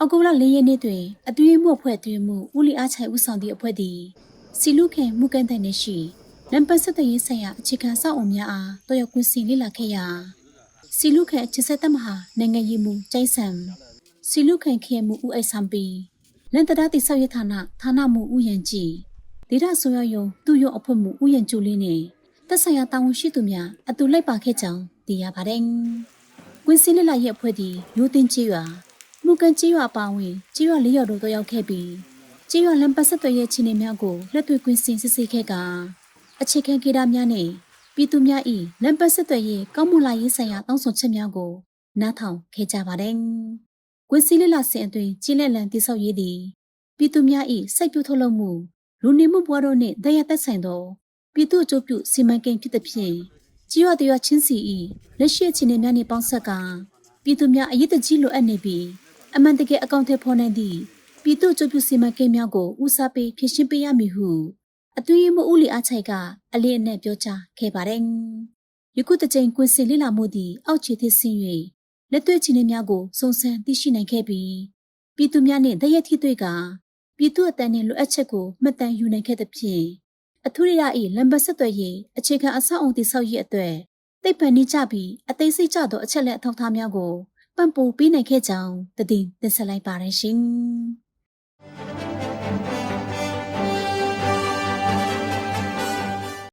အောက်တိုဘာလ 4 ရက်နေ့တွင်အတွင်းမှုအဖွဲ့အတွင်းမှုဦးလီအားချိုင်ဦးဆောင်သည့်အဖွဲ့သည်စီလူခင်မှုကန်တဲ့နေရှိလမ်ပတ်ဆက်တဲ့ရေးဆိုင်ရာအခြေခံစောင့်အုံများအားတော်ရောက်ကွင်းစင်လေ့လာခဲ့ရာစီလူခင်အခြေဆက်တမဟာနိုင်ငံရေးမှုကျိုင်းဆံစီလူခင်ခေမှုဦးအိုက်ဆမ်ပီလန်တရာတိဆောက်ရဌာနမှုဦးရန်ကြည်ဒေတာဆိုရယုံသူ့ရုံအဖွဲ့မှုဦးရန်ကျူလင်းနဲ့တက်ဆိုင်ရာတာဝန်ရှိသူများအတူလိုက်ပါခဲ့ကြောင်းသိရပါတယ်။ကွင်းစင်လေ့လာရေးအဖွဲ့သည်ရိုးတင်ကြီးရွာမူကန်ကြီးရွာပါဝင်ကြီးရွာ၄ရွာတို့ရောက်ခဲ့ပြီးကြီးရွာလမ်ပတ်ဆက်သွယ်ရေးချင်းတွေများကိုလက်တွေ့ကွင်းစင်စစ်ဆေးခဲ့ကအခြေခံကေတာများနဲ့ပြည်သူများ၏လမ်ပတ်ဆက်သွယ်ရေးကောင်းမွန်လာရေးဆိုင်ရာတောင်းဆိုချက်များကိုနားထောင်ခဲ့ကြပါတယ်။ကွင်းစင်လေ့လာစဉ်အတွင်းကြီးလက်လံတိဆောက်ရေးသည်ပြည်သူများ၏စိုက်ပျိုးထုတ်လုပ်မှုလူနေမှုဘဝတို့နှင့်တရားသက်ဆိုင်သောပြည်သူ့အကျိုးပြုစီမံကိန်းဖြစ်သဖြင့်ကြီးရွာတရားချင်းစီ၏လက်ရှိအခြေအနေများနှင့်ပေါင်းဆက်ကပြည်သူများအရေးတကြီးလိုအပ်နေပြီးအမှန်တကယ်အကောင့်ထဲဖော်နိုင်သည့်ပြည်သူ့အကျိုးပြုစီမံကိန်းများကိုဦးစားပေးဖြည့်ရှင်းပေးရမည်ဟုအတွင်းမှုဦးလီအားချိုင်ကအလေးအနက်ပြောကြားခဲ့ပါတယ်။ယခုတစ်ကြိမ်ကွင်းစင်လေ့လာမှုသည်အောက်ခြေထိဆင်း၍လက်တွေ့အခြေအနေများကိုစုံစမ်းသိရှိနိုင်ခဲ့ပြီးပြည်သူများနှင့်တရက်ထိတွေ့ကပြည်သူအတန်းနှင့်လိုအပ်ချက်ကိုမှတ်တမ်းယူနိုင်ခဲ့သဖြင့်အထူးရ၏လမ်ပတ်ဆက်သွယ်ရေးအခြေခံအဆောက်အုံတည်ဆောက်ရေးအတွက်သိပ္ပံနည်းကျပြီးအသေးစိတ်ကျသောအချက်လက်အထောက်အထားများကိုပံ့ပိုးပေးနိုင်ခဲ့ကြောင်းတင်ဆက်လိုက်ပါရရှင်။